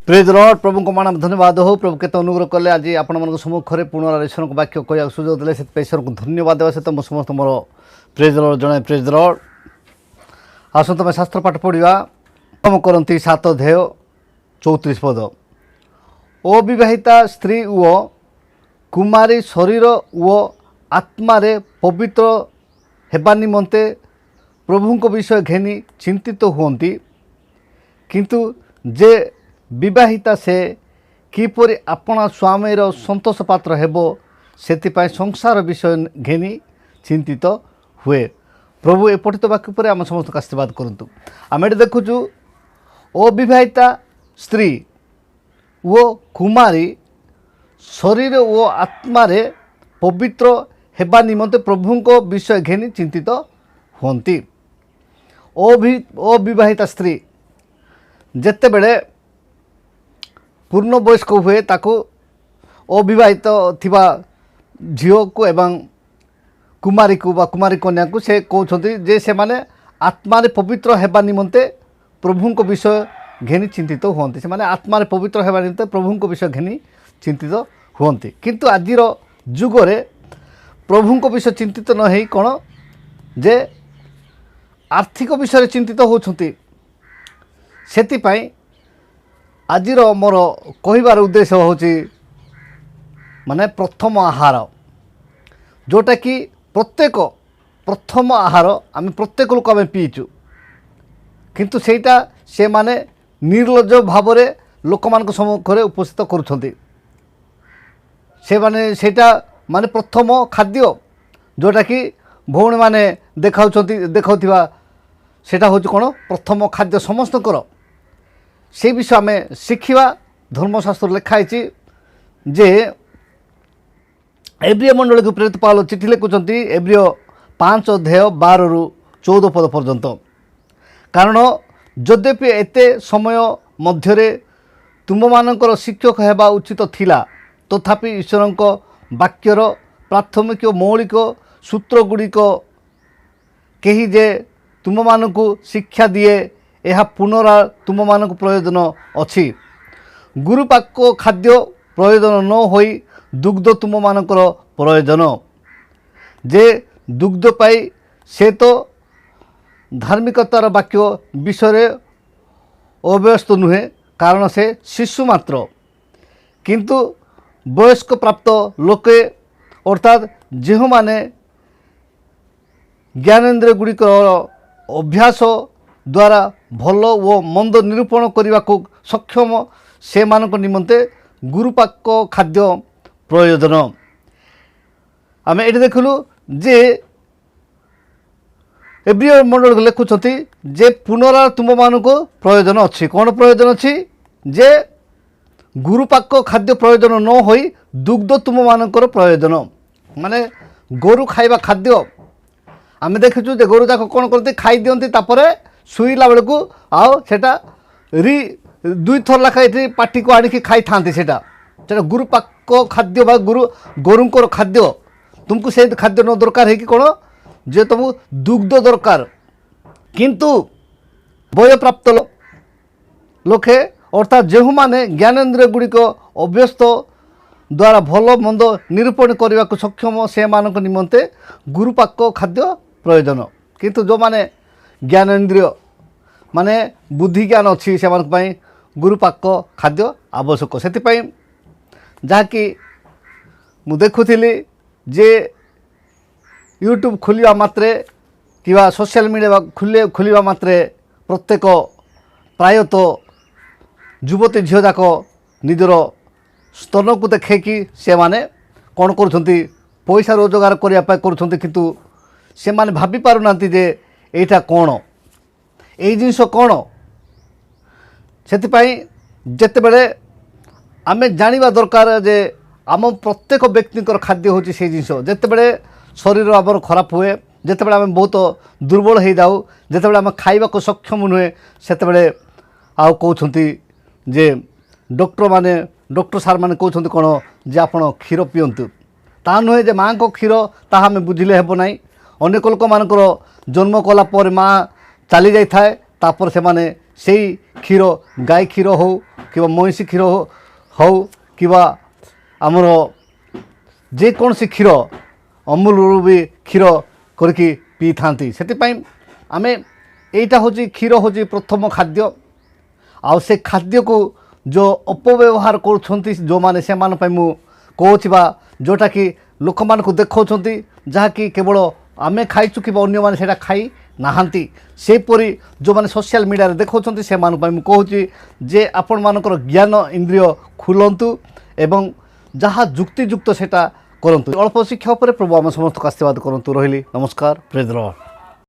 Praise Lord प्रभु को मान धन्यवाद हो प्रभु केत अनुग्रह कले आज आपण सम्मुखें पुनः ईश्वर को वाक्य कह सुजोग देते से ईश्वर को धन्यवाद देवा सहित मुझे समस्त मोर प्रेज लॉर्ड जन प्रेज लॉर्ड आसत तुम शास्त्र पाठ पढ़ा कम करती 7 अध्याय 34 पद। अविवाहिता स्त्री ओ कुमारी शरीर ओ आत्मा पवित्र हेबा निमंते प्रभु विषय घेनी चिंतित हुंती, किंतु जे विवाहिता से किपरि अपना स्वामीर संतोष पात्र हेबो सेतिपाई संसार विषय घेनी चिंतित हुए। प्रभु ए पठित वाक्य पर आम समस्त आशीर्वाद करतु। आम ये देखुचु अविवाहिता स्त्री वो कुमारी शरीर वो आत्मा पवित्र हेबा निमंते प्रभु को विषय घेनी चिंतित हुंती। अविवाहिता स्त्री जेते बेले पूर्ण वयस्क हुए ताको अविवाहित थिबा झील को एवं कुमारी को बा कुमारी कन्या को से कहते जे से माने आत्मा पवित्र हेबा निमंते प्रभु को विषय घेनी चिंतित हुंती। से माने आत्मा पवित्र हेबा निमंते प्रभु को विषय घेनी चिंतित हुंती, किंतु आजिर जुगरे प्रभु को विषय चिंतित न होई कौन जे आर्थिक विषय चिंतित होछंती। सेतिपाई आजिर मोर कहबार उद्देश्य होची माने प्रथम आहार, जोटा कि प्रत्येक प्रथम आहार आम प्रत्येक लोक आम पीचु, किंतु सेटा से माने निर्लज्ज भाव में लोक मान सम्मुखें उपस्थित करुछंती। से माने सेटा माने प्रथम खाद्य जोटा कि भौणी माने देखाउथिबा सेटा होची कोन प्रथम खाद्य समस्तकर। से विषय आम शिखा धर्मशास्त्र लिखाई जे एब्रिय मंडल को प्रेरित पावल चिठी लिखुंट एब्रिय 5 अध्याय 12 ରୁ 14 पद पर्यंत। कारण यद्यपि एते समय मध्य तुम मानकर शिक्षक हेबा उचित थिला, तथापि ईश्वर वाक्यर प्राथमिक मौलिक सूत्र गुड़िक कही जे तुम मानकु शिक्षा दिए यह पुनरा तुम मानक प्रयोजन अच्छी। गुरुपाक खाद्य प्रयोजन न होई दुग्ध तुम मानकर प्रयोजन। जे दुग्ध पाई से तो धार्मिकतार वाक्य विषय अव्यस्त नुहे, कारण से शिशु मात्र, किंतु वयस्क प्राप्त लोके अर्थात जो माने ज्ञानेन्द्रिय गुड़िक अभ्यास द्वारा भल वो मंद निरूपण करने को सक्षम से मानक निमंते गुरुपाक खाद्य प्रयोजन। आम ये देखलु जे एब्रिय मंडल लिखुंट जे पुनरा तुम मानक प्रयोजन अच्छी। कौन प्रयोजन अच्छी? जे गुरुपाक खाद्य प्रयोजन न होई दुग्ध तुम मानकर प्रयोजन। माने गोरु खाइबा खाद्य आम देखु जे गोरु जाक कौन करते खाई दियंती, तापरे शुईला बेलू आउ सेटा री 2 थर लाखाई पाटी को आनिकी खाई थांती। सेटा गुरुपाक खाद्य बा गोरुंकर खाद्य तुमको से खाद्य न दरकार है कि कौन जे तुमको दुग्ध दरकार। किंतु बय प्राप्त लोके अर्थात जो माने ज्ञानेन्द्रिय गुड़िक अभ्यस्त द्वारा भल मंद निरूपण करने को सक्षम से मानक निमंते गुरुपाक खाद्य प्रयोजन। किंतु जो माने ज्ञानेन्द्रिय माने बुद्धि ज्ञान अच्छी से गुरुपाक खाद्य आवश्यक। से जहाँकि मु देखुली जे यूट्यूब खोलिया मात्रे कि सोशल मीडिया खोलिया मात्रे प्रत्येक प्रायतः युवती झील जाक निजर स्तन को देखी से माने कौन करुँच पैसा रोजगार करने करुँच, किंतु से माने भाभी पारुना जे एटा कौन यही जिनस कौन। से जिते बड़े आम जाना दरकार जे आम प्रत्येक व्यक्ति खाद्य हूँ से जिनस जिते बड़े शरीर आमर खराब हुए, जिते बड़े आम बहुत दुर्बल हो जाऊ, जिते बड़े आम खाइबा को सक्षम नुहे, से आउ कहते जे डॉक्टर सार मैंने कहते कौन जे आप क्षीर पीयंतु। ता नुहे जे माँ को क्षीर ताहा आम बुझिले हेब नाई। अनेक लोक मानकर जन्म कला पर माँ चली जाए तापर से माने से क्षीर गाय क्षीर हो କିମ୍ବା ମଇଁଷି କ୍ଷୀର ହେଉ କିମ୍ବା ଆମର ଯେକୌଣସି କ୍ଷୀର ଅମୁଲରୁ ବି କ୍ଷୀର କରିକି ପିଇଥାନ୍ତି। ସେଥିପାଇଁ ଆମେ ଏଇଟା ହେଉଛି କ୍ଷୀର ହେଉଛି ପ୍ରଥମ ଖାଦ୍ୟ। ଆଉ ସେ ଖାଦ୍ୟକୁ ଯେଉଁ ଅପବ୍ୟବହାର କରୁଛନ୍ତି ଯେଉଁମାନେ ସେମାନଙ୍କ ପାଇଁ ମୁଁ କହୁଛି ବା ଯେଉଁଟାକି ଲୋକମାନଙ୍କୁ ଦେଖାଉଛନ୍ତି ଯାହାକି କେବଳ ଆମେ ଖାଇଛୁ କିମ୍ବା ଅନ୍ୟମାନେ ସେଇଟା ଖାଇ ନାହାନ୍ତି ସେହିପରି ଯେଉଁମାନେ ସୋସିଆଲ ମିଡ଼ିଆରେ ଦେଖାଉଛନ୍ତି ସେମାନଙ୍କ ପାଇଁ ମୁଁ କହୁଛି ଯେ ଆପଣମାନଙ୍କର ଜ୍ଞାନ ଇନ୍ଦ୍ରିୟ ଖୋଲନ୍ତୁ ଏବଂ ଯାହା ଯୁକ୍ତିଯୁକ୍ତ ସେଇଟା କରନ୍ତୁ। ଅଳ୍ପ ଶିକ୍ଷା ଉପରେ ପ୍ରଭୁ ଆମ ସମସ୍ତଙ୍କୁ ଆଶୀର୍ବାଦ କରନ୍ତୁ। ରହିଲି, ନମସ୍କାର, ପ୍ରେଜ୍ ଦ ଲର୍ଡ।